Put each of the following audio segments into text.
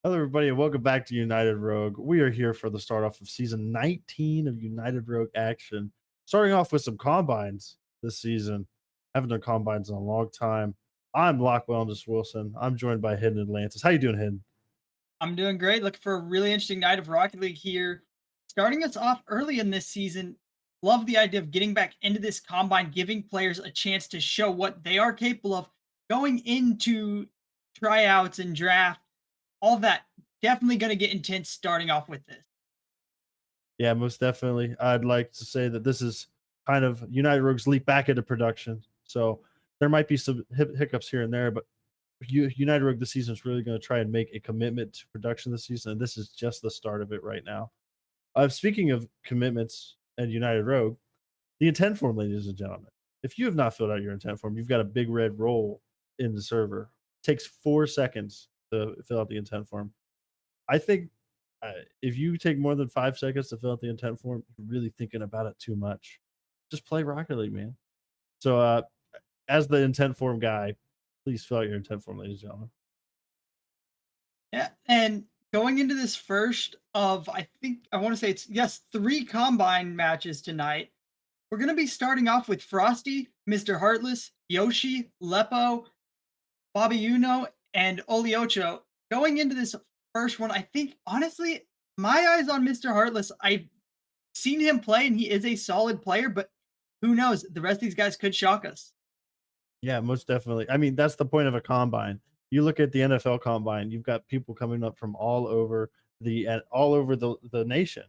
Hello, everybody, and welcome back to United Rogue. We are here for the start off of season 19 of United Rogue action. Starting off with some combines this season. Haven't done combines in a long time. I'm Lock Wellness Wilson. I'm joined by Hidden Atlantis. How you doing, Hidden? I'm doing great. Looking for a really interesting night of Rocket League here. Starting us off early in this season. Love the idea of getting back into this combine, giving players a chance to show what they are capable of going into tryouts and draft. All that definitely going to get intense starting off with this. Yeah, most definitely. I'd like to say that this is kind of United Rogue's leap back into production. So there might be some hiccups here and there, but United Rogue this season is really going to try and make a commitment to production this season. And this is just the start of it right now. Speaking of commitments and United Rogue, the intent form, ladies and gentlemen. If you have not filled out your intent form, you've got a big red roll in the server. It takes 4 seconds to fill out the intent form. I think if you take more than 5 seconds to fill out the intent form, you're really thinking about it too much. Just play Rocket League, man. So, as the intent form guy, please fill out your intent form, ladies and gentlemen. Yeah. And going into this first of, I think, I want to say it's, yes, three combine matches tonight. We're going to be starting off with Frosty, Mr. Heartless, Yoshi, Lepo, Bobby Uno, and Oliocho. Going into this first one, I think honestly, my eyes on Mr. Heartless. I've seen him play, and he is a solid player. But who knows? The rest of these guys could shock us. Yeah, most definitely. I mean, that's the point of a combine. You look at the NFL combine, you've got people coming up from all over the nation.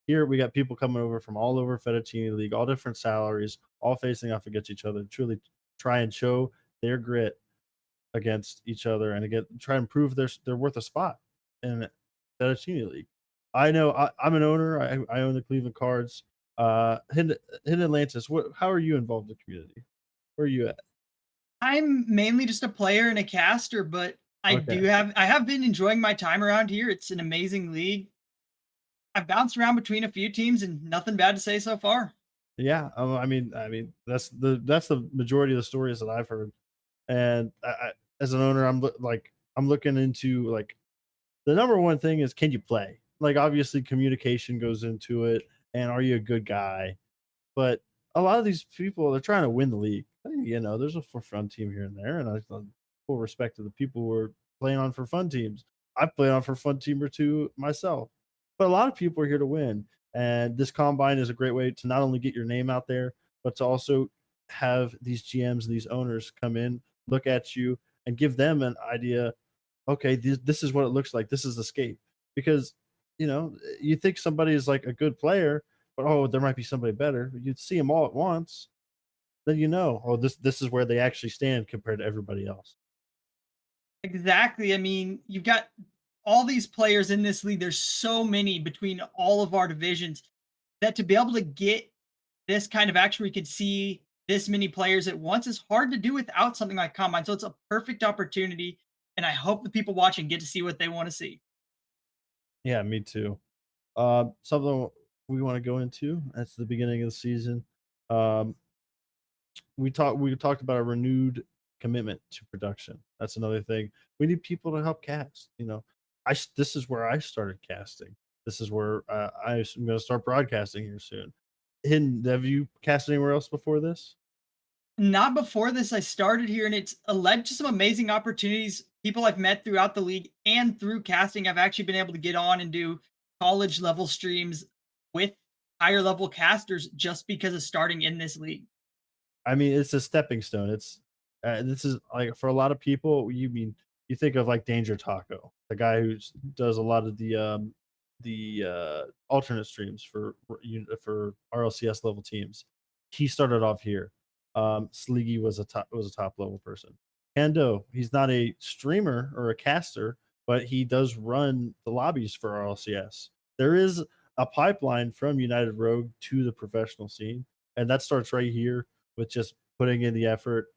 Here we got people coming over from all over Fettuccine League, all different salaries, all facing off against each other, truly try and show their grit against each other and again try and prove they're worth a spot in Fettuccine League. I know I'm an owner. I own the Cleveland Cards. Hidden Atlantis. How are you involved in the community? Where are you at? I'm mainly just a player and a caster, but Okay. I have been enjoying my time around here. It's an amazing league. I've bounced around between a few teams, and nothing bad to say so far. Yeah, I mean that's the majority of the stories that I've heard, and as an owner, I'm looking into like the number one thing is can you play? Like obviously communication goes into it, and are you a good guy? But a lot of these people they're trying to win the league. There's a for fun team here and there, and I full respect to the people who are playing on for fun teams. I've played on for fun team or two myself, but a lot of people are here to win. And this combine is a great way to not only get your name out there, but to also have these GMs and these owners come in, look at you, and give them an idea. Okay, this is what it looks like. This is escape because you think somebody is like a good player, but oh, there might be somebody better. You'd see them all at once, then oh, this is where they actually stand compared to everybody else. Exactly. I mean, you've got all these players in this league. There's so many between all of our divisions that to be able to get this kind of action, we could see this many players at once is hard to do without something like Combine. So it's a perfect opportunity. And I hope the people watching get to see what they want to see. Yeah, me too. Something we want to go into. That's the beginning of the season. Um, we talked about a renewed commitment to production. That's another thing. We need people to help cast. This is where I started casting. This is where I'm going to start broadcasting here soon. Hidden, have you cast anywhere else before this? Not before this, I started here, and it's led to some amazing opportunities. People I've met throughout the league and through casting, I've actually been able to get on and do college level streams with higher level casters just because of starting in this league. I mean, it's a stepping stone. This is like for a lot of people. You think of like Danger Taco, the guy who does a lot of the alternate streams for RLCS level teams. He started off here. Sleegy was a top level person. Kendo, he's not a streamer or a caster, but he does run the lobbies for RLCS. There is a pipeline from United Rogue to the professional scene, and that starts right here with just putting in the effort,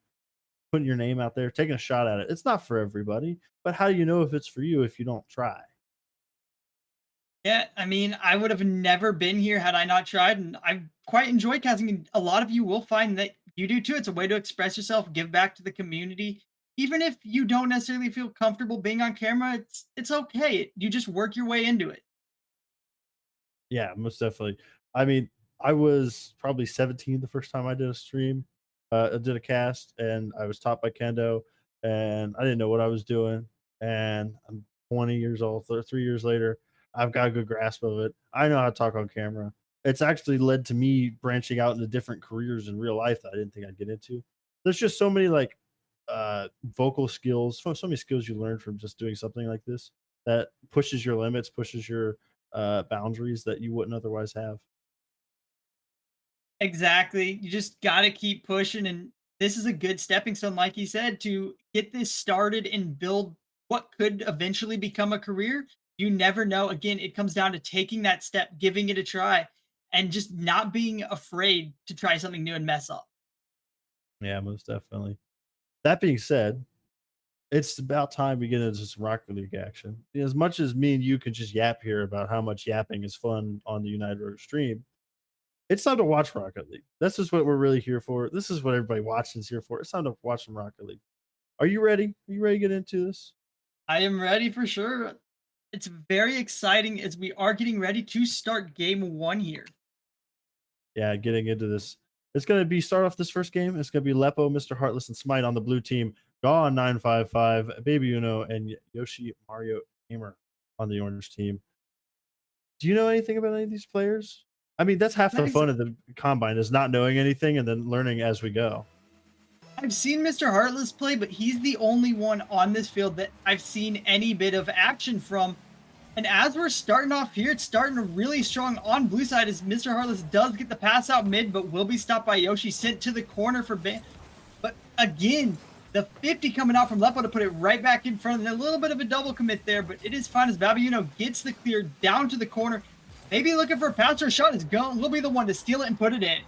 putting your name out there, taking a shot at it. It's not for everybody, but how do you know if it's for you if you don't try? Yeah, I mean, I would have never been here had I not tried, and I've quite enjoyed casting. And a lot of you will find that you do too. It's a way to express yourself, give back to the community, even if you don't necessarily feel comfortable being on camera, it's okay. You just work your way into it. Yeah, most definitely. I mean, I was probably 17 the first time I did a stream, I did a cast, and I was taught by Kendo, and I didn't know what I was doing. And I'm 20 years old, 3 years later, I've got a good grasp of it. I know how to talk on camera. It's actually led to me branching out into different careers in real life that I didn't think I'd get into. There's just so many like vocal skills, so many skills you learn from just doing something like this that pushes your limits, pushes your boundaries that you wouldn't otherwise have. Exactly. You just got to keep pushing. And this is a good stepping stone, like you said, to get this started and build what could eventually become a career. You never know. Again, it comes down to taking that step, giving it a try, and just not being afraid to try something new and mess up. Yeah, most definitely. That being said, it's about time we get into some Rocket League action. As much as me and you could just yap here about how much yapping is fun on the United Road stream, it's time to watch Rocket League. This is what we're really here for. This is what everybody watching is here for. It's time to watch some Rocket League. Are you ready? Are you ready to get into this? I am ready for sure. It's very exciting as we are getting ready to start game one here. Yeah, getting into this. It's going to be start off this first game. It's going to be Lepo, Mr. Heartless, and Smite on the blue team. Gone 955, Baby Uno, and Yoshi Mario Gamer on the orange team. Do you know anything about any of these players? I mean, that's half the Nice. fun of the combine is not knowing anything and then learning as we go. I've seen Mr. Heartless play, but he's the only one on this field that I've seen any bit of action from. And as we're starting off here, it's starting really strong on blue side as Mr. Heartless does get the pass out mid, but will be stopped by Yoshi, sent to the corner for Ban. But again, the 50 coming out from Lepo to put it right back in front, and a little bit of a double commit there, but it is fine as Babiuno gets the clear down to the corner. Maybe looking for a pass or a shot. Is going will be the one to steal it and put it in.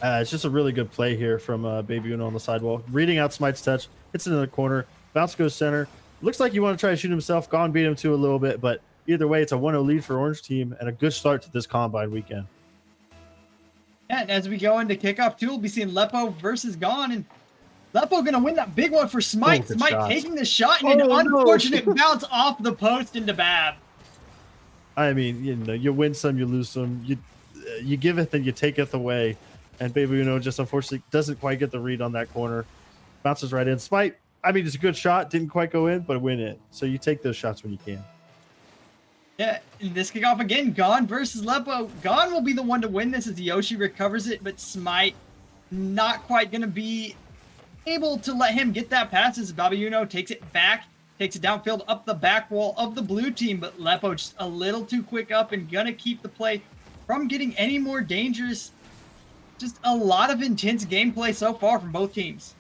It's just a really good play here from Baby Uno on the sidewall. Reading out Smite's touch, hits it in the corner, bounce goes center. Looks like you want to try to shoot himself. Gone beat him to a little bit, but either way, it's a 1-0 lead for Orange team and a good start to this combine weekend. And as we go into kickoff two, we'll be seeing Lepo versus Gone, and Lepo gonna win that big one for Smite. Oh, good Smite shots. taking the shot and an Oh, no. unfortunate bounce off the post into Bab. I mean, you know, you win some, you lose some. You giveth and you taketh away. And Baby Uno just unfortunately doesn't quite get the read on that corner. Bounces right in. Smite, I mean, it's a good shot. Didn't quite go in, but win it. So you take those shots when you can. Yeah, and this kickoff again, Gone versus Lepo. Gone will be the one to win this as Yoshi recovers it, but Smite not quite gonna be able to let him get that pass as Babiuno takes it back, takes it downfield up the back wall of the blue team, but Lepo just a little too quick up and gonna keep the play from getting any more dangerous. Just a lot of intense gameplay so far from both teams.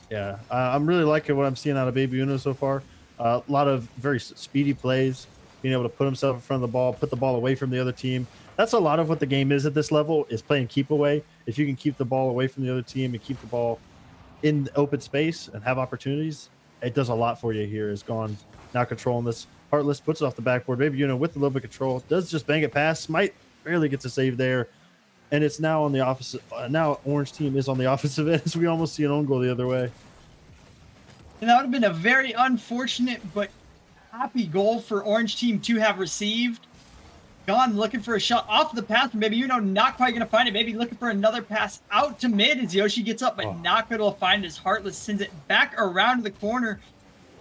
Yeah, I'm really liking what I'm seeing out of Baby Uno so far. A lot of very speedy plays, being able to put himself in front of the ball, put the ball away from the other team. That's a lot of what the game is at this level, is playing keep away. If you can keep the ball away from the other team and keep the ball in open space and have opportunities, it does a lot for you here. Is Gone now controlling this. Heartless puts it off the backboard. Baby Uno with a little bit of control does just bang it past. Smite barely gets a save there. And it's now on the opposite. Now Orange team is on the offensive end as we almost see an own goal the other way. And that would have been a very unfortunate but happy goal for Orange team to have received. Gone looking for a shot off the pass, but maybe not quite going to find it. Maybe looking for another pass out to mid as Yoshi gets up, but not going to find it as Heartless sends it back around to the corner.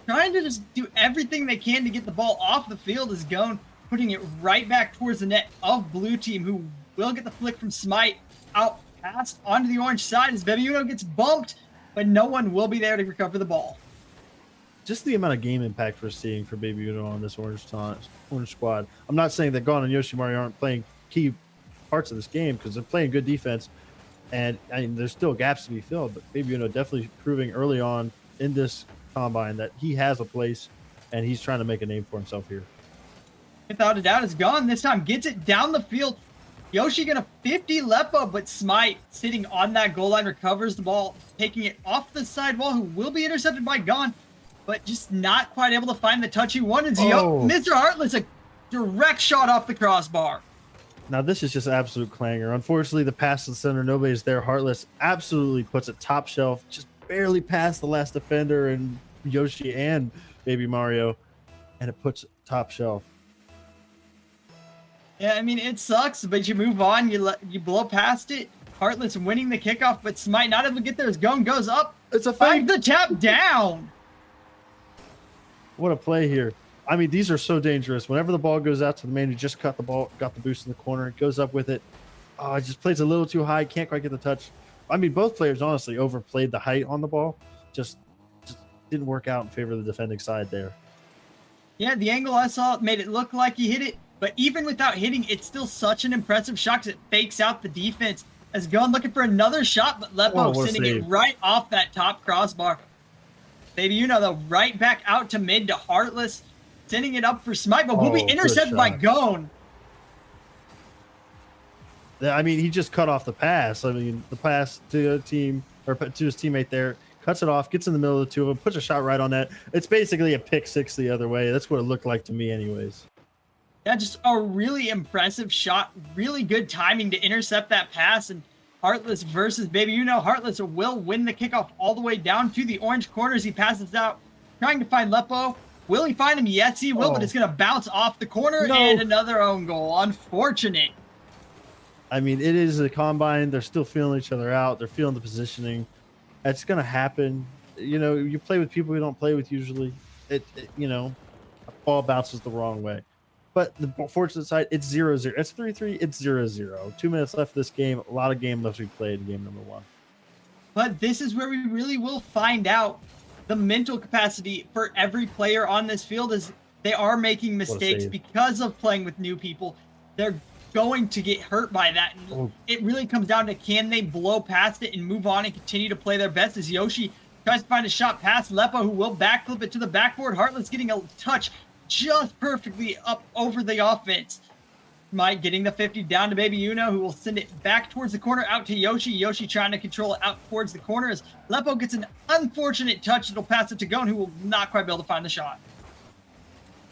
Trying to just do everything they can to get the ball off the field is Gone, putting it right back towards the net of blue team, who will get the flick from Smite out past onto the orange side as Babiuno gets bumped, but no one will be there to recover the ball. Just the amount of game impact we're seeing for Baby Uno on this orange squad. I'm not saying that Gone and Yoshimari aren't playing key parts of this game, because they're playing good defense, and I mean, there's still gaps to be filled. But Baby Uno definitely proving early on in this combine that he has a place, and he's trying to make a name for himself here. Without a doubt, is Gone this time. Gets it down the field. Yoshi gonna 50 Lepo, but Smite sitting on that goal line recovers the ball, taking it off the sidewall, who will be intercepted by Gone, but just not quite able to find the touch he wanted. Mr. Heartless, a direct shot off the crossbar. Now this is just absolute clanger. Unfortunately, the pass to the center, nobody's there. Heartless absolutely puts it top shelf, just barely past the last defender and Yoshi and Baby Mario, and it puts top shelf. Yeah, I mean it sucks, but you move on. You blow past it. Heartless winning the kickoff, but Smite not able to get there. His gun goes up. It's a Finds fake. the tap down. What a play here. I mean, these are so dangerous. Whenever the ball goes out to the man who just cut the ball, got the boost in the corner, it goes up with it. Oh, it just plays a little too high. Can't quite get the touch. I mean, both players honestly overplayed the height on the ball. Just didn't work out in favor of the defending side there. Yeah, the angle I saw made it look like he hit it, but even without hitting, it's still such an impressive shot because it fakes out the defense. As Gun looking for another shot, but Lepo sending it right off that top crossbar. Baby, you know, though, right back out to mid to Heartless, sending it up for Smite, but will be intercepted by Gone. I mean, he just cut off the pass. I mean, the pass to the team or to his teammate there, cuts it off, gets in the middle of the two of them, puts a shot right on net. It's basically a pick six the other way. That's what it looked like to me, anyways. Yeah, just a really impressive shot. Really good timing to intercept that pass. And Heartless versus Baby, you know, Heartless will win the kickoff all the way down to the orange corners. He passes out, trying to find Lepo. Will he find him? Yes, he will, but it's going to bounce off the corner and another own goal. Unfortunate. I mean, it is a combine. They're still feeling each other out. They're feeling the positioning. It's going to happen. You know, you play with people you don't play with usually. You know, a ball bounces the wrong way. But the fortunate side, it's 0-0. It's 3-3. It's 0-0. 2 minutes left this game. A lot of game left to be played in game number 1. But this is where we really will find out the mental capacity for every player on this field is they are making mistakes because of playing with new people. They're going to get hurt by that. And it really comes down to, can they blow past it and move on and continue to play their best as Yoshi tries to find a shot past Lepo, who will backflip it to the backboard. Heartless getting a touch just perfectly up over the offense. Mike getting the 50 down to Baby Uno, who will send it back towards the corner out to Yoshi. Yoshi trying to control it out towards the corner as Lepo gets an unfortunate touch. It'll pass it to Gon, who will not quite be able to find the shot.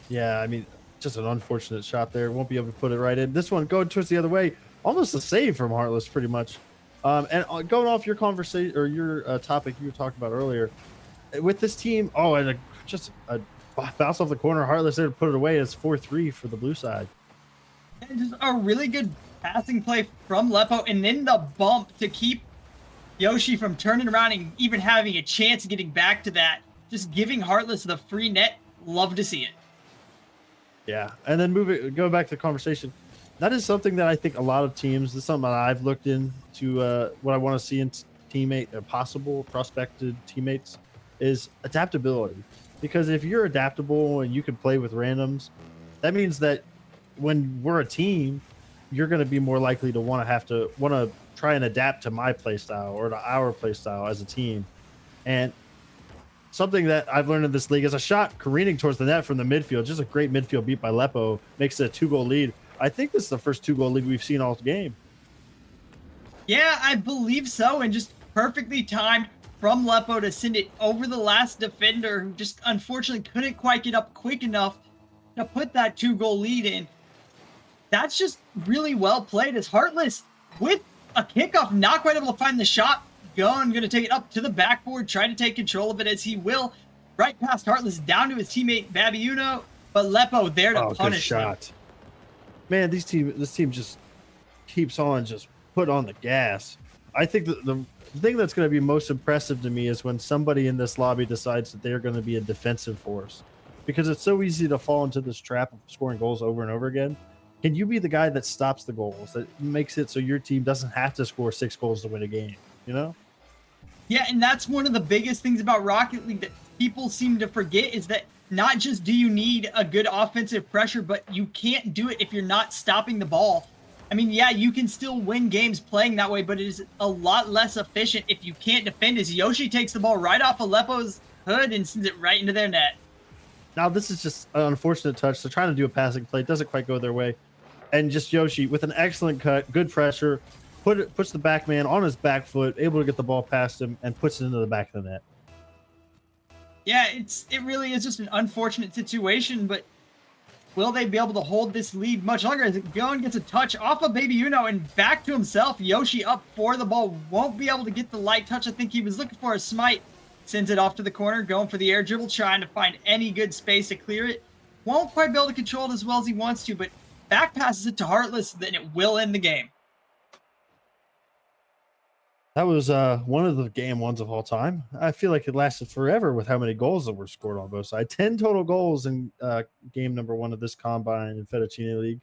Yeah, I mean, just an unfortunate shot there. Won't be able to put it right in. This one going towards the other way. Almost a save from Heartless, pretty much. And going off your conversation or your topic you were talking about earlier, with this team, just a bounce off the corner. Heartless there to put it away. It's 4-3 for the blue side. And just a really good passing play from Lepo, and then the bump to keep Yoshi from turning around and even having a chance of getting back to that. Just giving Heartless the free net. Love to see it. Yeah, and then going back to the conversation, that is something that I think a lot of teams, this is something that I've looked into what I want to see in possible prospected teammates is adaptability. Because if you're adaptable and you can play with randoms, that means that when we're a team, you're going to be more likely to want to try and adapt to my play style or to our play style as a team. And something that I've learned in this league is a shot careening towards the net from the midfield. Just a great midfield beat by Lepo makes it a 2-goal lead. I think this is the first 2-goal lead we've seen all game. Yeah, I believe so. And just perfectly timed from Lepo to send it over the last defender, who just unfortunately couldn't quite get up quick enough to put that 2-goal lead in. That's just really well played as Heartless with a kickoff, not quite able to find the shot. Going to take it up to the backboard, trying to take control of it as he will. Right past Heartless, down to his teammate Baby Uno, but Lepo there to punish him. Man, this team just keeps on just put on the gas. I think the thing that's going to be most impressive to me is when somebody in this lobby decides that they're going to be a defensive force, because it's so easy to fall into this trap of scoring goals over and over again. Can you be the guy that stops the goals, that makes it so your team doesn't have to score 6 goals to win a game, you know? Yeah, and that's one of the biggest things about Rocket League that people seem to forget is that not just do you need a good offensive pressure, but you can't do it if you're not stopping the ball. I mean, yeah, you can still win games playing that way, but it is a lot less efficient if you can't defend, as Yoshi takes the ball right off of Lepo's hood and sends it right into their net. Now, this is just an unfortunate touch. They're trying to do a passing play. It doesn't quite go their way. And just Yoshi, with an excellent cut, good pressure, puts the back man on his back foot, able to get the ball past him, and puts it into the back of the net. Yeah, it really is just an unfortunate situation, but Will they be able to hold this lead much longer as Gon gets a touch off of Baby Uno and back to himself? Yoshi up for the ball. Won't be able to get the light touch. I think he was looking for a smite. Sends it off to the corner, going for the air dribble, trying to find any good space to clear it. Won't quite be able to control it as well as he wants to, but back passes it to Heartless, then it will end the game. That was one of the game ones of all time. I feel like it lasted forever with how many goals that were scored on both sides. 10 total goals in game number 1 of this combine in Fettuccine League.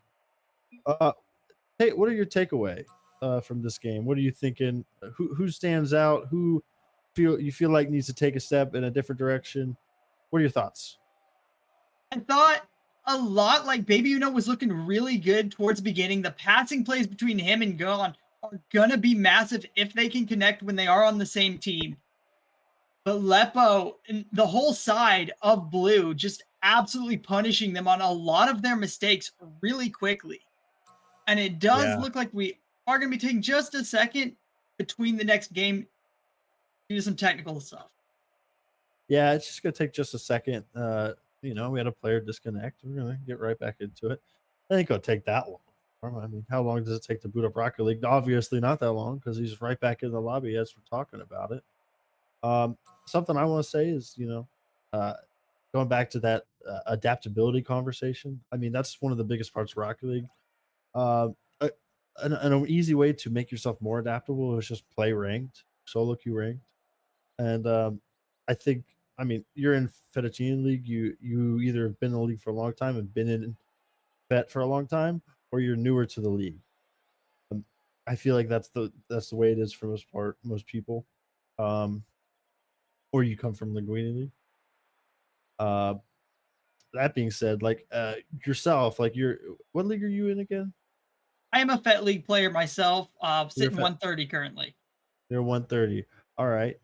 Hey, what are your takeaway from this game? What are you thinking? Who stands out? Who you feel like needs to take a step in a different direction? What are your thoughts? I thought a lot like Baby Uno was looking really good towards the beginning. The passing plays between him and Gon are gonna be massive if they can connect when they are on the same team. But Lepo and the whole side of Blue just absolutely punishing them on a lot of their mistakes really quickly. And it does Yeah. look like we are going to be taking just a second between the next game due to some technical stuff. Yeah, it's just gonna take just a second. We had a player disconnect. We're gonna get right back into it. I think it'll take that long. I mean, how long does it take to boot up Rocket League? Obviously, not that long because he's right back in the lobby as we're talking about it. Something I want to say is, uh, going back to that adaptability conversation. I mean, that's one of the biggest parts of Rocket League. Uh, a- an easy way to make yourself more adaptable is just play ranked, solo queue ranked, and I think, I mean, you're in Fettuccine League. You either have been in the league for a long time and been in Fet for a long time, or you're newer to the league. Um, I feel like that's the way it is for most people. Um, or you come from Linguini League. Uh, that being said, like yourself, like you're what league are you in again? I am a Fet League player myself, You're sitting Fet, 130 currently. you're 130. All right.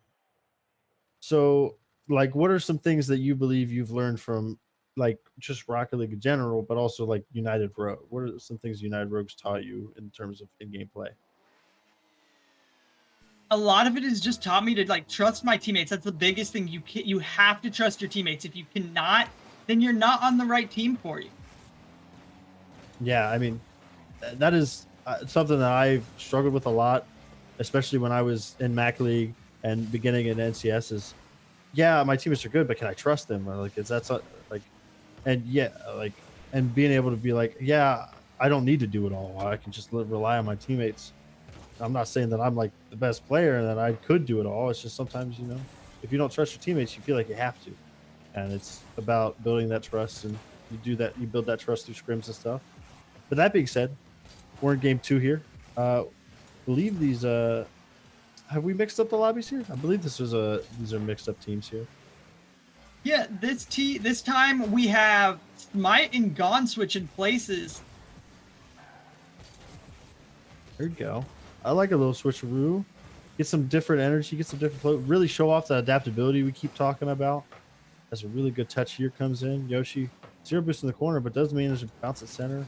So, like, what are some things that you believe you've learned from, like, just Rocket League in general, but also like United Rogue? What are some things United Rogues taught you in terms of in-game play? A lot of it has just taught me to like trust my teammates. That's the biggest thing. You have to trust your teammates. If you cannot, then you're not on the right team for you. Yeah, I mean, that is something that I've struggled with a lot, especially when I was in Mac League and beginning in NCS. Is yeah, my teammates are good, but can I trust them? Or like, is that like, and yeah, like, and being able to be like, yeah, I don't need to do it all. I can just rely on my teammates. I'm not saying that I'm like the best player and that I could do it all. It's just sometimes, if you don't trust your teammates, you feel like you have to. And it's about building that trust, and you build that trust through scrims and stuff. But that being said, we're in game 2 here. Believe these have we mixed up the lobbies here? I believe these are mixed up teams here. Yeah, this time we have Smite and Gon switching places. There you go. I like a little switcheroo. Get some different energy, get some different flow. Really show off that adaptability we keep talking about. That's a really good touch here comes in. Yoshi, 0 boost in the corner, but does manage to bounce at center.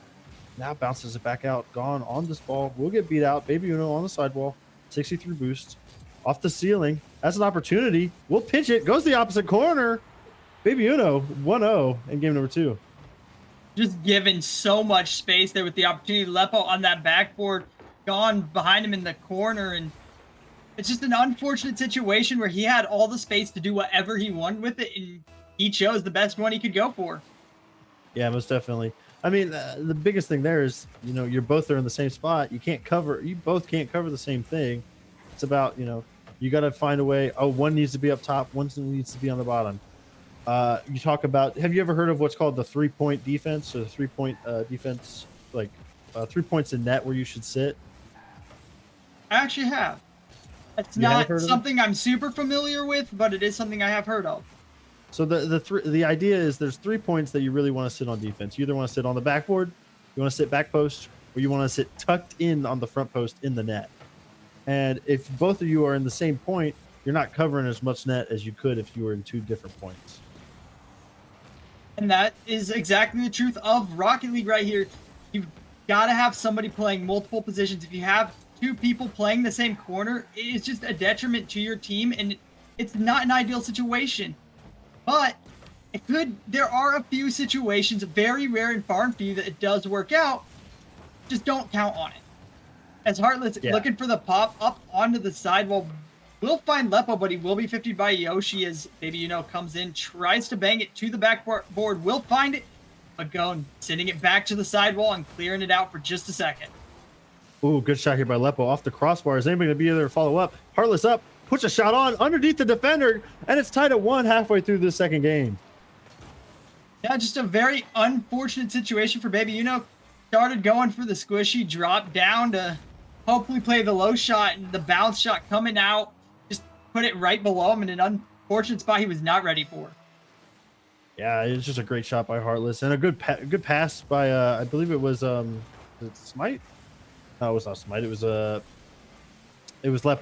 Now bounces it back out. Gone on this ball. Will get beat out. Baby Uno on the sidewall. 63 boost. Off the ceiling. That's an opportunity. We'll pitch it. Goes the opposite corner. Baby Uno 1-0 in game number 2. Just given so much space there with the opportunity. Lepo on that backboard, Gon behind him in the corner, and it's just an unfortunate situation where he had all the space to do whatever he wanted with it, and he chose the best one he could go for. Yeah, most definitely. I mean, the biggest thing there is, you're both there in the same spot. You both can't cover the same thing. It's about, you got to find a way. Oh, one needs to be up top, one needs to be on the bottom. You talk about, have you ever heard of what's called the 3-point defense, or the 3-point defense, like 3 points in net where you should sit? I actually have. It's You have not heard of it? something I'm super familiar with, but it is something I have heard of. So the idea is there's 3 points that you really want to sit on defense. You either want to sit on the backboard, you want to sit back post, or you want to sit tucked in on the front post in the net. And if both of you are in the same point, you're not covering as much net as you could if you were in 2 different points. And that is exactly the truth of Rocket League right here. You've got to have somebody playing multiple positions. If you have 2 people playing the same corner, it's just a detriment to your team, and it's not an ideal situation. But There are a few situations, very rare and far and few, that it does work out. Just don't count on it. As Heartless Yeah. looking for the pop up onto the sidewall, will find Lepo, but he will be 50 by Yoshi as Baby comes in, tries to bang it to the backboard, will find it, but going, sending it back to the sidewall and clearing it out for just a second. Ooh, good shot here by Lepo off the crossbar. Is anybody going to be there to follow up? Heartless up, puts a shot on underneath the defender, and it's tied at 1 halfway through the second game. Yeah, just a very unfortunate situation for Baby Started going for the squishy, dropped down to hopefully play the low shot, and the bounce shot coming out just put it right below him in an unfortunate spot he was not ready for. Yeah, it's just a great shot by Heartless and a good pass by I believe it was Smite. No, it was not Smite. It was Lepo.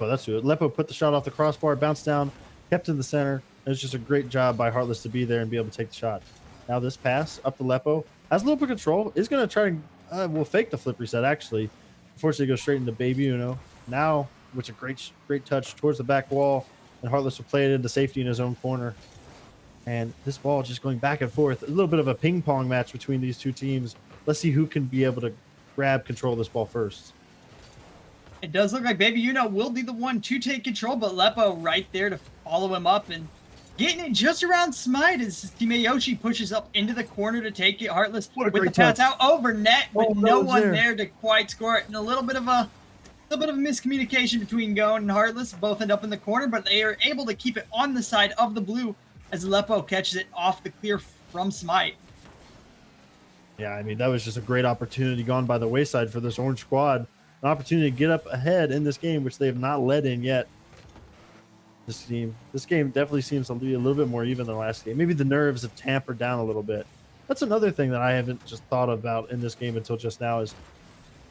That's who. Lepo put the shot off the crossbar, bounced down, kept in the center. It was just a great job by Heartless to be there and be able to take the shot. Now this pass up to Lepo has a little bit of control. Is going to try to will fake the flip reset actually. Unfortunately, goes straight into Baby Uno. Now, which a great touch towards the back wall, and Heartless will play it into safety in his own corner. And this ball just going back and forth. A little bit of a ping pong match between these two teams. Let's see who can be able to grab control of this ball first. It does look like Baby will be the one to take control, but Lepo right there to follow him up and getting it just around Smite as his teammate Yoshi pushes up into the corner to take it. Heartless with the pass out over net, but no one there to quite score it. And a little bit of miscommunication between Gone and Heartless. Both end up in the corner, but they are able to keep it on the side of the blue as Lepo catches it off the clear from Smite. Yeah, I mean, that was just a great opportunity gone by the wayside for this orange squad. An opportunity to get up ahead in this game, which they have not led in yet. This game definitely seems to be a little bit more even than the last game. Maybe the nerves have tampered down a little bit. That's another thing that I haven't just thought about in this game until just now is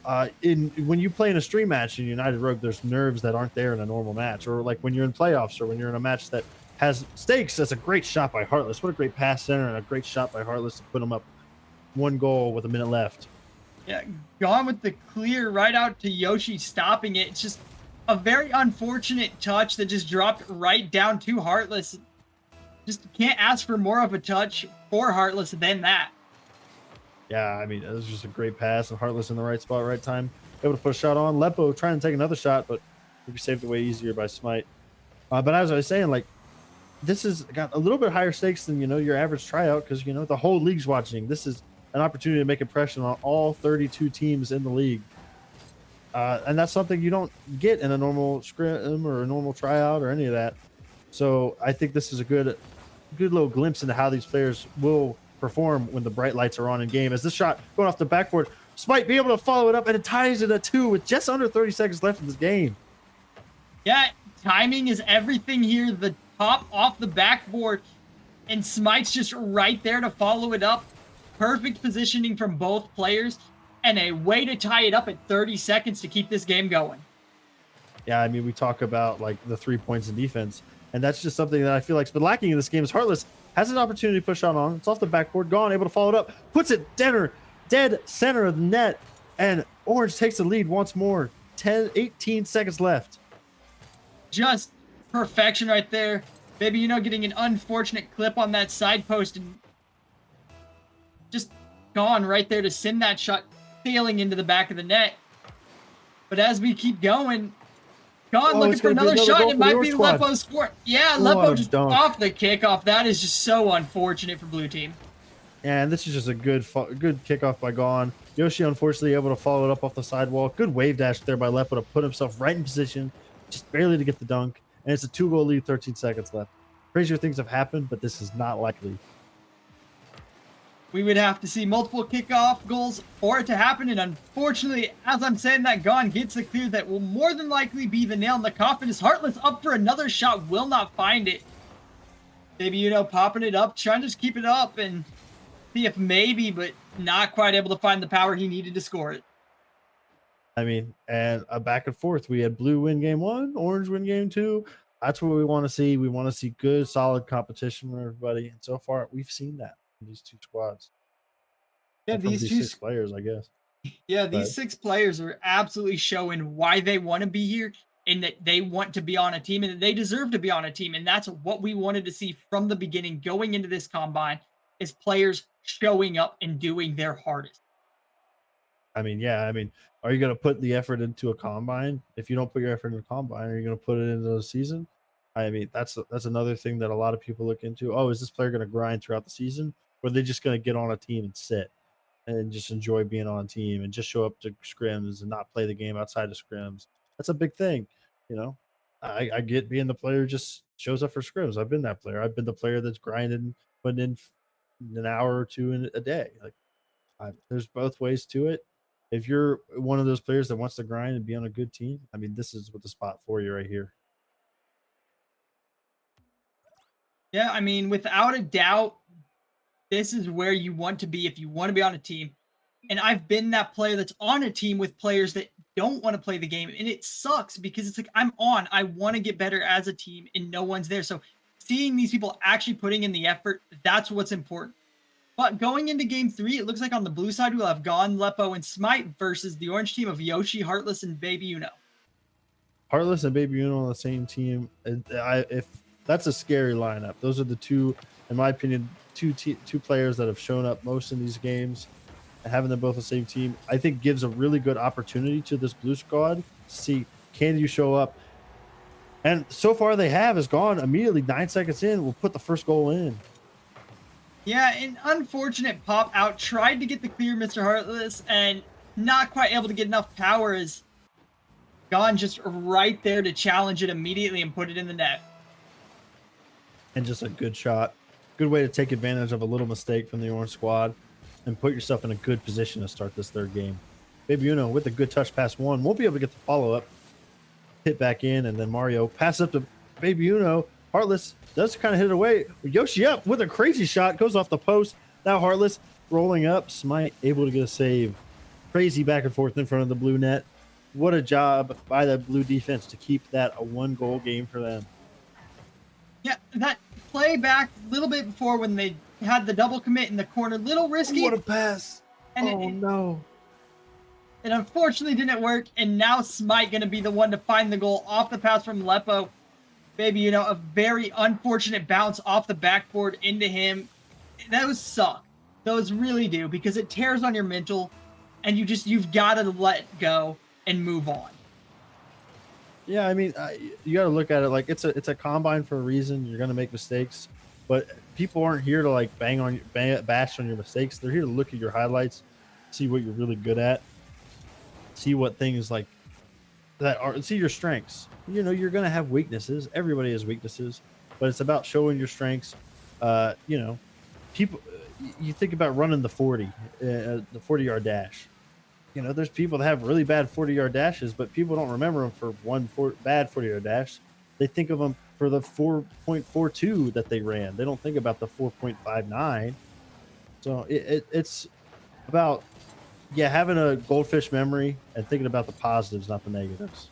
when you play in a stream match in United Rogue, there's nerves that aren't there in a normal match, or like when you're in playoffs or when you're in a match that has stakes. That's a great shot by Heartless. What a great pass center and a great shot by Heartless to put him up 1 goal with a minute left. Yeah, Gone with the clear right out to Yoshi, stopping it. It's just a very unfortunate touch that just dropped right down to Heartless. Just can't ask for more of a touch for Heartless than that. Yeah, I mean, it was just a great pass and Heartless in the right spot, right time. Able to put a shot on. Lepo trying to take another shot, but maybe saved away easier by Smite. But as I was saying, like, this has got a little bit higher stakes than, your average tryout because, the whole league's watching. This is an opportunity to make impression on all 32 teams in the league. And that's something you don't get in a normal scrim or a normal tryout or any of that. So I think this is a good little glimpse into how these players will perform when the bright lights are on in game. As this shot going off the backboard, Smite be able to follow it up, and it ties it at 2 with just under 30 seconds left in this game. Yeah, timing is everything here. The top off the backboard, and Smite's just right there to follow it up. Perfect positioning from both players, and a way to tie it up at 30 seconds to keep this game going. Yeah, I mean, we talk about like the 3 points in defense, and that's just something that I feel like's been lacking in this game. Is Heartless has an opportunity to push out on. It's off the backboard, Gone, able to follow it up, puts it dead center of the net, and Orange takes the lead once more. 18 seconds left. Just perfection right there. Baby getting an unfortunate clip on that side post and just Gone right there to send that shot sailing into the back of the net. But as we keep going, Gone looking for another shot. It might be Lepo's score. Yeah, Lepo just off the kickoff. That is just so unfortunate for blue team. And this is just a good kickoff by Gone. Yoshi, unfortunately, able to follow it up off the sidewall. Good wave dash there by Lepo to put himself right in position, just barely to get the dunk. And it's a 2-goal lead, 13 seconds left. Crazier things have happened, but this is not likely. We would have to see multiple kickoff goals for it to happen. And unfortunately, as I'm saying that, Gone gets the clear that will more than likely be the nail in the coffin. Is Heartless up for another shot, will not find it. Baby popping it up, trying to just keep it up and see if maybe, but not quite able to find the power he needed to score it. I mean, and a back and forth. We had blue win game 1, orange win game 2. That's what we want to see. We want to see good, solid competition from everybody. And so far, we've seen that in these 2 squads. Yeah, these 6 players, I guess. Yeah, these 6 players are absolutely showing why they want to be here. and that they want to be on a team and that they deserve to be on a team. And that's what we wanted to see from the beginning going into this combine is players showing up and doing their hardest. I mean, yeah, I mean, are you going to put the effort into a combine? If you don't put your effort in a combine, are you going to put it into the season? I mean, that's another thing that a lot of people look into. Oh, is this player going to grind throughout the season, or are they just going to get on a team and sit and just enjoy being on a team and just show up to scrims and not play the game outside of scrims? That's a big thing, you know. I get being the player who just shows up for scrims. I've been that player. I've been the player that's grinding, putting in an hour or two in a day. Like there's both ways to it. If you're one of those players that wants to grind and be on a good team, I mean, this is what the spot for you right here. Yeah, I mean, without a doubt, this is where you want to be if you want to be on a team. And I've been that player that's on a team with players that don't want to play the game. And it sucks because it's like I'm on. I want to get better as a team and no one's there. So seeing these people actually putting in the effort, that's what's important. But going into game 3, it looks like on the blue side we'll have Gon, Lepo, and Smite versus the orange team of Yoshi, Heartless, and Baby Uno. Heartless and Baby Uno on the same team. If that's a scary lineup. Those are the two, in my opinion, two players that have shown up most in these games. Having them both the same team, I think, gives a really good opportunity to this blue squad to see, can you show up? And so far they have. Is Gone immediately 9 seconds in will put the first goal in. Yeah, an unfortunate pop out. Tried to get the clear, Mr. Heartless, and not quite able to get enough power as Gon just right there to challenge it immediately and put it in the net. And just a good shot. Good way to take advantage of a little mistake from the orange squad and put yourself in a good position to start this third game. Baby Uno with a good touch pass one. Won't be able to get the follow-up. Hit back in, and then Mario pass up to Baby Uno. Heartless does kind of hit it away. Yoshi up with a crazy shot. Goes off the post. Now Heartless rolling up. Smite able to get a save. Crazy back and forth in front of the blue net. What a job by the blue defense to keep that a 1-goal game for them. Yeah, that play back a little bit before when they had the double commit in the corner. Little risky. What a pass. And no. It unfortunately didn't work, and now Smite going to be the one to find the goal off the pass from Lepo. Baby, a very unfortunate bounce off the backboard into him. Those suck. Those really do, because it tears on your mental, and you've got to let go and move on. Yeah, I mean, you got to look at it like it's a combine for a reason. You're going to make mistakes, but people aren't here to like bash on your mistakes. They're here to look at your highlights, see what you're really good at, see what things like that are, see your strengths. You're going to have weaknesses. Everybody has weaknesses, but it's about showing your strengths. People, you think about running the 40-yard dash. There's people that have really bad 40-yard dashes, but people don't remember them for bad 40-yard dash. They think of them for the 4.42 that they ran. They don't think about the 4.59. So it's about, having a goldfish memory and thinking about the positives, not the negatives.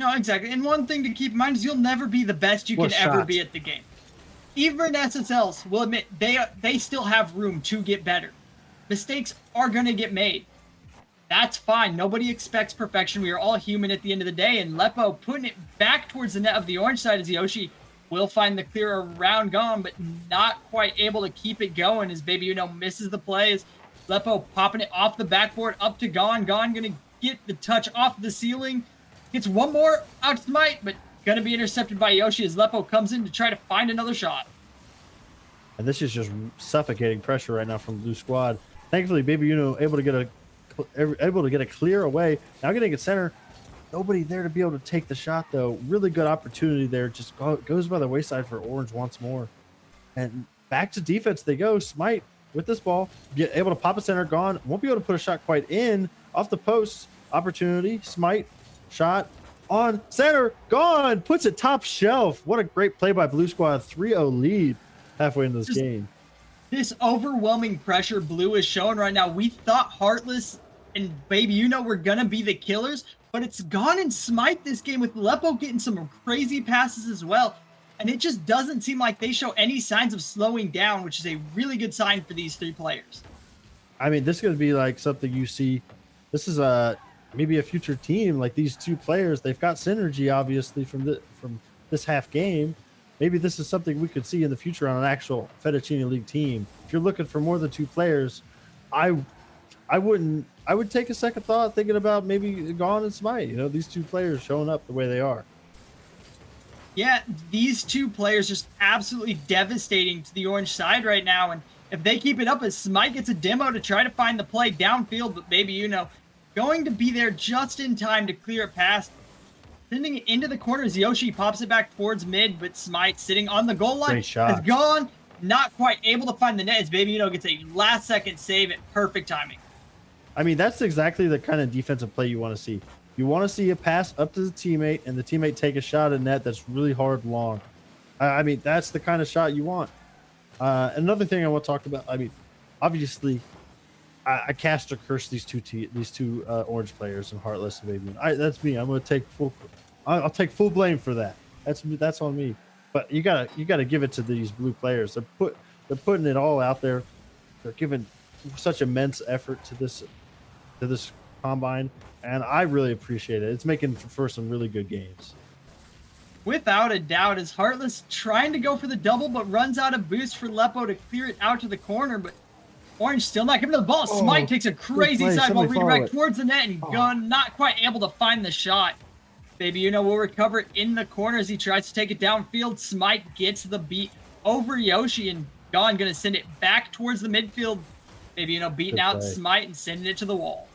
No, exactly. And one thing to keep in mind is you'll never be the best you can ever be at the game. Even SSLs will admit they still have room to get better. Mistakes are going to get made. That's fine. Nobody expects perfection. We are all human at the end of the day. And Lepo putting it back towards the net of the orange side as Yoshi will find the clear around Gon, but not quite able to keep it going as Baby misses the plays. Lepo popping it off the backboard up to Gon. Gon going to get the touch off the ceiling. Gets one more out to Smite, but going to be intercepted by Yoshi as Lepo comes in to try to find another shot. And this is just suffocating pressure right now from the blue squad. Thankfully, Baby able to get a clear away. Now getting it center. Nobody there to be able to take the shot, though. Really good opportunity there. Just goes by the wayside for Orange once more. And back to defense they go. Smite with this ball. Able to pop a center. Gon. Won't be able to put a shot quite in. Off the post. Opportunity. Smite. Shot. On center. Gon. Puts it top shelf. What a great play by Blue Squad. 3-0 lead halfway into this game. This overwhelming pressure Blue is showing right now. We thought Heartless and Baby were going to be the killers, but it's Gon and Smite this game with Lepo getting some crazy passes as well. And it just doesn't seem like they show any signs of slowing down, which is a really good sign for these three players. I mean, this is going to be like something you see. This is maybe a future team like these two players, they've got synergy obviously from this half game. Maybe this is something we could see in the future on an actual Fettuccine League team. If you're looking for more than two players, I I would take a second thought thinking about maybe Gone and Smite. You know, these two players showing up the way they are. Yeah, these two players just absolutely devastating to the orange side right now. And if they keep it up, as Smite gets a demo to try to find the play downfield, but maybe, going to be there just in time to clear it past. Sending it into the corners, Yoshi pops it back towards mid, but Smite sitting on the goal line Great shot. has gone. Not quite able to find the net as Baby gets a last second save at perfect timing. I mean, that's exactly the kind of defensive play you want to see. You want to see a pass up to the teammate and the teammate take a shot at net that's really hard long. I mean, that's the kind of shot you want. Another thing I want to talk about. I mean, obviously, I cast or curse these two orange players in Heartless and Baby. That's me. I'm gonna take full. I'll take full blame for that. That's on me. But you gotta give it to these blue players. They're putting it all out there. They're giving such immense effort to this combine, and I really appreciate it. It's making for some really good games. Without a doubt, is Heartless trying to go for the double, but runs out of boost for Lepo to clear it out to the corner. But Orange still not giving the ball. Oh, Smite takes a crazy play. sideball Somebody follow redirect it. towards the net, and Gun not quite able to find the shot. Baby will recover it in the corner as he tries to take it downfield. Smite gets the beat over Yoshi, and Gun gonna send it back towards the midfield. Baby beating Good out play. Smite and sending it to the wall.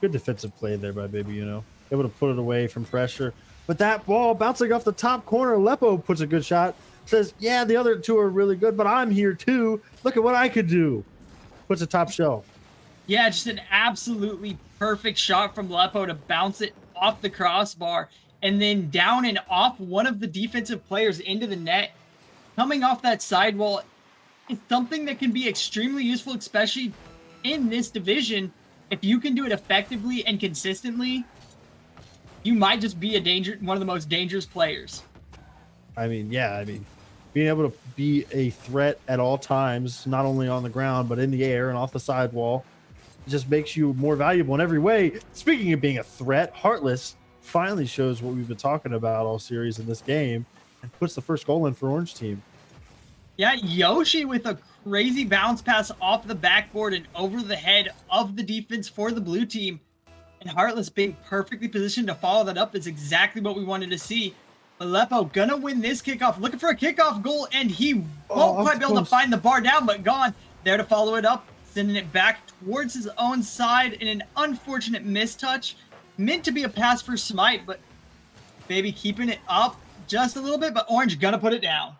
Good defensive play there by Baby able to put it away from pressure. But that ball bouncing off the top corner, Lepo puts a good shot. Says, yeah, the other two are really good, but I'm here too. Look at what I could do. Puts a top shelf. Yeah, just an absolutely perfect shot from Lepo to bounce it off the crossbar and then down and off one of the defensive players into the net. Coming off that sidewall is something that can be extremely useful, especially in this division. If you can do it effectively and consistently, you might just be one of the most dangerous players. I mean, yeah, being able to be a threat at all times, not only on the ground, but in the air and off the sidewall, just makes you more valuable in every way. Speaking of being a threat, Heartless finally shows what we've been talking about all series in this game and puts the first goal in for Orange Team. Yeah, Yoshi with a crazy bounce pass off the backboard and over the head of the defense for the blue team. And Heartless being perfectly positioned to follow that up is exactly what we wanted to see. Aleppo gonna win this kickoff, looking for a kickoff goal, and he won't quite be able to find the bar down, but Gone there to follow it up, sending it back towards his own side in an unfortunate mistouch. Meant to be a pass for Smite, but maybe keeping it up just a little bit, but Orange gonna put it down.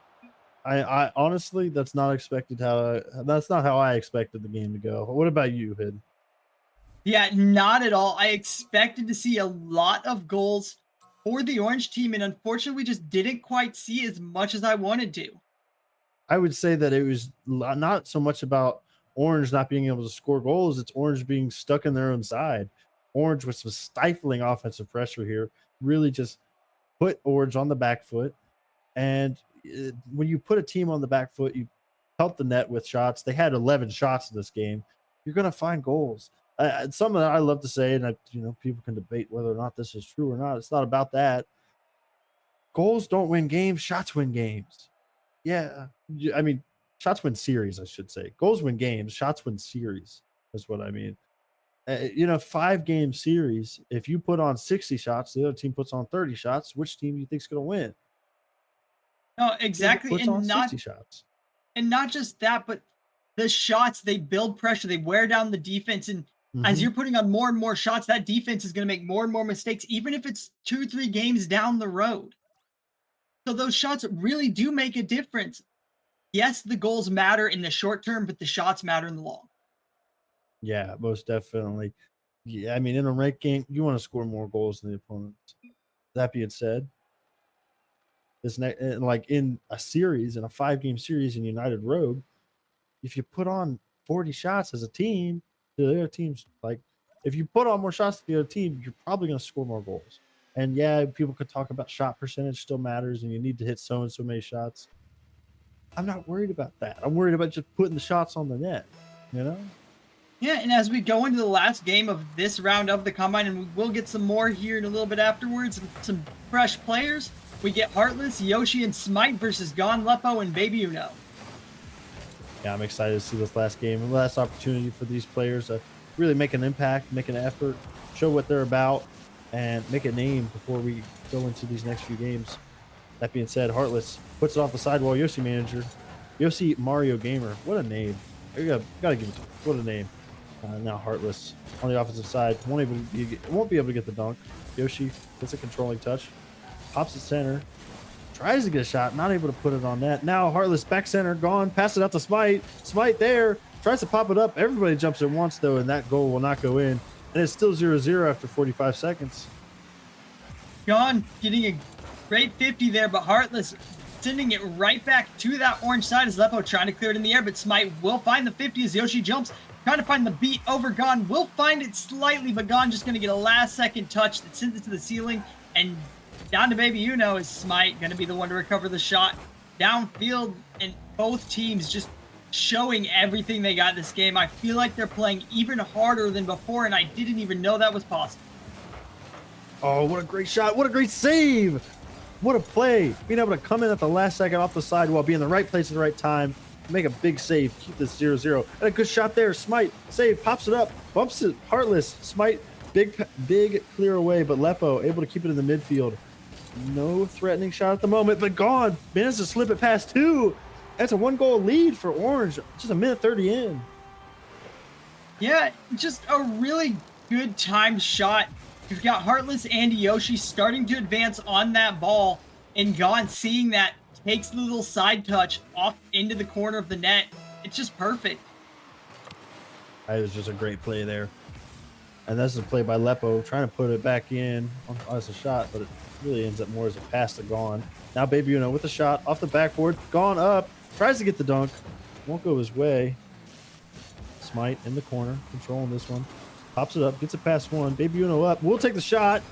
I honestly, that's not how I expected the game to go. What about you, Hid? Yeah, not at all. I expected to see a lot of goals for the Orange team, and unfortunately, we just didn't quite see as much as I wanted to. I would say that it was not so much about Orange not being able to score goals, it's Orange being stuck in their own side. Orange with some stifling offensive pressure here really just put Orange on the back foot. And when you put a team on the back foot, you help the net with shots. They had 11 shots in this game. You're going to find goals. Something that I love to say, and people can debate whether or not this is true or not. It's not about that. Goals don't win games. Shots win games. Yeah, I mean, shots win series. I should say. Goals win games. Shots win series. That's what I mean. 5-game series. If you put on 60 shots, the other team puts on 30 shots. Which team do you think is going to win? No, exactly, Puts on 60 shots. And not just that, but the shots, they build pressure, they wear down the defense, and as you're putting on more and more shots, that defense is going to make more and more mistakes, even if it's 2-3 games down the road. So those shots really do make a difference. Yes, the goals matter in the short term, but the shots matter in the long. Yeah, most definitely. Yeah, I mean, in a ranked game, you want to score more goals than the opponents. That being said, like in a series, in a 5-game series in United Rogue, if you put on 40 shots as a team, the other teams, like if you put on more shots to the other team, you're probably going to score more goals. And yeah, people could talk about shot percentage still matters, and you need to hit so and so many shots. I'm not worried about that. I'm worried about just putting the shots on the net. You know. Yeah, and as we go into the last game of this round of the combine, and we will get some more here in a little bit afterwards, and some fresh players, we get Heartless, Yoshi, and Smite versus Gon, Lepo, and Baby Uno. Yeah, I'm excited to see this last game and last opportunity for these players to really make an impact, make an effort, show what they're about, and make a name before we go into these next few games. That being said, Heartless puts it off the sidewall. Yoshi manager, Yoshi Mario Gamer. What a name! Gotta give it to him. What a name. Now Heartless on the offensive side won't be able to get the dunk. Yoshi gets a controlling touch, pops it center, tries to get a shot, not able to put it on net. Now Heartless back center, gone, pass it out to Smite. Smite there, tries to pop it up. Everybody jumps at once though, and that goal will not go in. And it's still 0-0 after 45 seconds. Gon getting a great 50 there, but Heartless sending it right back to that orange side as Lepo trying to clear it in the air, but Smite will find the 50 as Yoshi jumps, trying to find the beat over Gon. Will find it slightly, but Gon just going to get a last-second touch that sends it to the ceiling, and down to Baby Uno is Smite going to be the one to recover the shot downfield, and both teams just showing everything they got this game. I feel like they're playing even harder than before, and I didn't even know that was possible. Oh, what a great shot. What a great save. What a play. Being able to come in at the last second off the side while being in the right place at the right time. Make a big save. Keep this 0-0. And a good shot there. Smite, save, pops it up, bumps it. Heartless. Smite, big clear away, but Lepo able to keep it in the midfield. No threatening shot at the moment, but Gon manages to slip it past two. That's a 1-goal lead for Orange. Just a minute 30 in. Yeah, just a really good timed shot. You've got Heartless and Yoshi starting to advance on that ball, and Gon seeing that takes the little side touch off into the corner of the net. It's just perfect. That was just a great play there. And that's a play by Lepo, trying to put it back in as a shot, but it really ends up more as a pass to Gon. Now Baby Uno with a shot off the backboard. Gon up, tries to get the dunk. Won't go his way. Smite in the corner, controlling this one. Pops it up, gets it past one. Baby Uno up. We'll take the shot.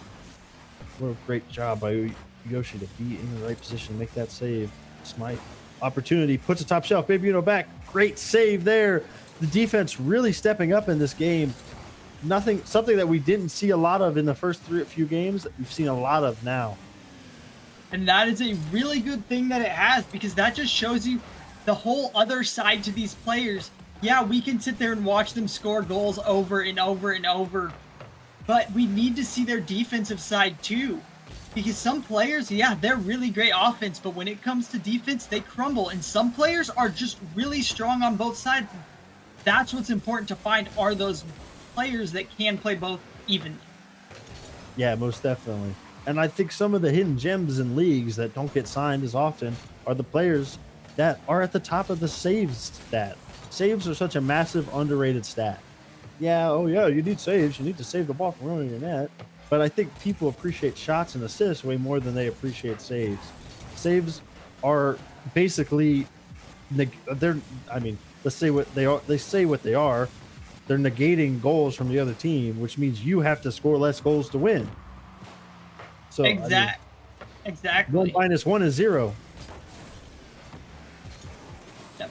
What a great job by Yoshi to be in the right position to make that save. Smite. Opportunity. Puts the top shelf. Baby Uno back. Great save there. The defense really stepping up in this game. Something that we didn't see a lot of in the first few games that we've seen a lot of now. And that is a really good thing that it has, because that just shows you the whole other side to these players. Yeah, we can sit there and watch them score goals over and over and over, but we need to see their defensive side too. Because some players, yeah, they're really great offense, but when it comes to defense, they crumble. And some players are just really strong on both sides. That's what's important to find, are those players that can play both evenly. Yeah, most definitely. And I think some of the hidden gems in leagues that don't get signed as often are the players that are at the top of the saves stat. Saves are such a massive, underrated stat. Yeah, oh yeah, you need saves. You need to save the ball from running your net. But I think people appreciate shots and assists way more than they appreciate saves. Saves are basically, let's say what they are. They say what they are. They're negating goals from the other team, which means you have to score less goals to win. So Exactly. 1 - 1 is 0.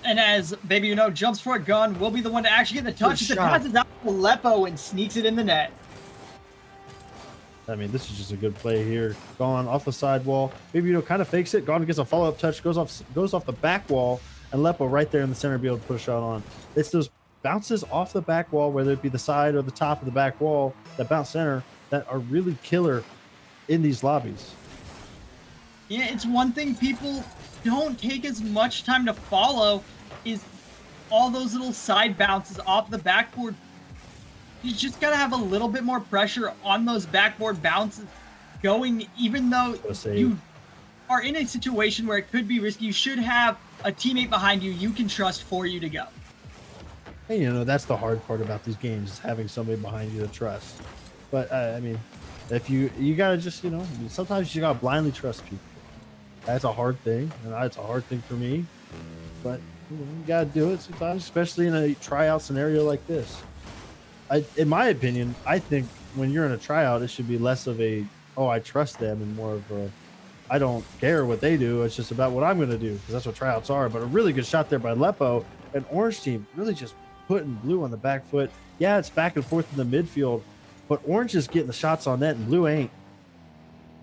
And as Baby Uno jumps for a gun, will be the one to actually get the touch. As it passes out to Lepo and sneaks it in the net. I mean, this is just a good play here. Gone off the sidewall. Baby Uno kind of fakes it. Gone gets a follow-up touch. Goes off the back wall, and Lepo right there in the center be able to put a shot on. It's those bounces off the back wall, whether it be the side or the top of the back wall, that bounce center, that are really killer in these lobbies. Yeah, it's one thing people don't take as much time to follow, is all those little side bounces off the backboard. You just gotta have a little bit more pressure on those backboard bounces going, even though you are in a situation where it could be risky. You should have a teammate behind you can trust for you to go. And you know, that's the hard part about these games, is having somebody behind you to trust. But I mean, if you gotta just, you know, sometimes you gotta blindly trust people. That's a hard thing, and it's a hard thing for me. But you gotta do it sometimes, especially in a tryout scenario like this. In my opinion, I think when you're in a tryout, it should be less of a, oh, I trust them, and more of a, I don't care what they do. It's just about what I'm going to do, because that's what tryouts are. But a really good shot there by Lepo. An Orange team really just putting blue on the back foot. Yeah, it's back and forth in the midfield, but orange is getting the shots on net and blue ain't.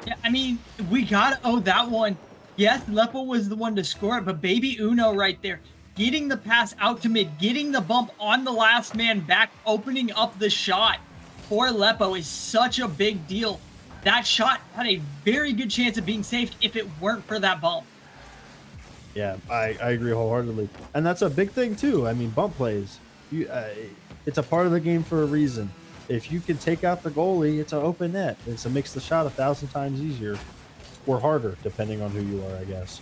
Yeah, I mean, we gotta owe that one. Yes, Lepo was the one to score it, but baby Uno right there, getting the pass out to mid, getting the bump on the last man back, opening up the shot for Lepo is such a big deal. That shot had a very good chance of being saved if it weren't for that bump. Yeah, I agree wholeheartedly, and that's a big thing too. I mean, bump plays, you it's a part of the game for a reason. If you can take out the goalie, it's an open net. It makes the shot 1,000 times easier or harder, depending on who you are, I guess.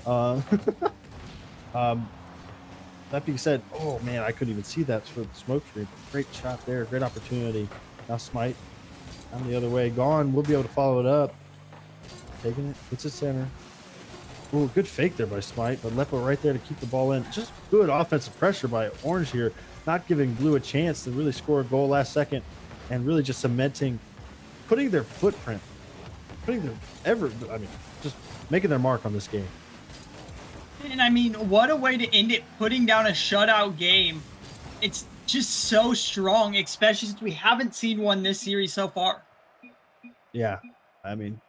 Um, that being said, oh man, I couldn't even see that for the smoke screen. Great shot there, great opportunity. Now Smite on the other way, gone. We'll be able to follow it up. Taking it, hits it center. Oh, good fake there by Smite, but Lepo right there to keep the ball in. Just good offensive pressure by Orange here, not giving Blue a chance to really score a goal last second, and really just cementing, putting their footprint, putting their I mean, just making their mark on this game. And I mean, what a way to end it, putting down a shutout game. It's just so strong, especially since we haven't seen one this series so far. Yeah, I mean,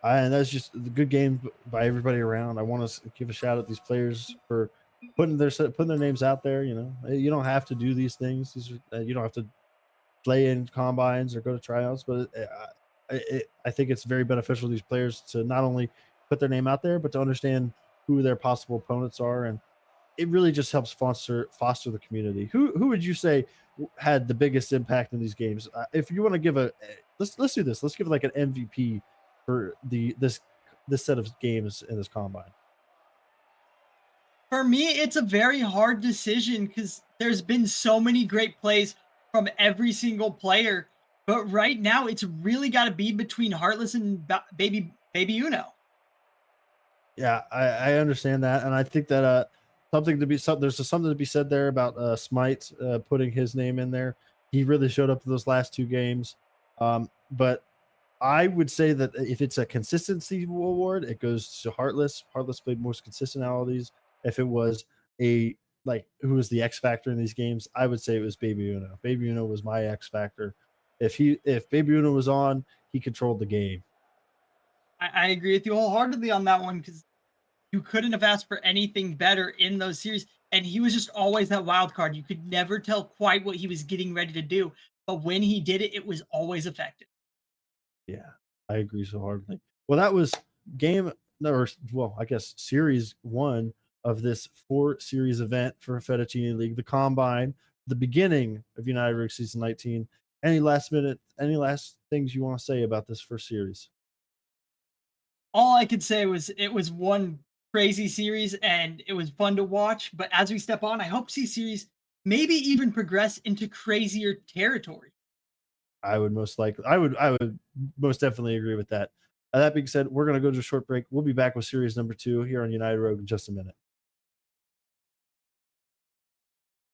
and that's just the good game by everybody around. I want to give a shout out to these players for putting their names out there. You know, you don't have to do these things. These are you don't have to play in combines or go to tryouts, but I think it's very beneficial to these players to not only put their name out there, but to understand who their possible opponents are, and it really just helps foster the community. Who would you say had the biggest impact in these games? If you want to give let's do this. Let's give like an MVP for this set of games in this combine. For me, it's a very hard decision because there's been so many great plays from every single player. But right now, it's really got to be between Heartless and Baby Uno. Yeah, I understand that, and I think that there's something to be said there about Smite putting his name in there. He really showed up to those last two games, but I would say that if it's a consistency award, it goes to Heartless. Heartless played most consistent outings. If it was a like who was the X factor in these games, I would say it was Baby Uno. Baby Uno was my X factor. If Baby Uno was on, he controlled the game. I agree with you wholeheartedly on that one because you couldn't have asked for anything better in those series. And he was just always that wild card. You could never tell quite what he was getting ready to do. But when he did it, it was always effective. Yeah, I agree so hardly. Well, that was game number, well, I guess series one of this four series event for Fettuccine League, the combine, the beginning of United Rig season 19. Any last things you want to say about this first series? All I could say was it was one crazy series and it was fun to watch. But as we step on, I hope to see series maybe even progress into crazier territory. I would most definitely agree with that. That being said, we're going to go to a short break. We'll be back with series number two here on United Rogue in just a minute.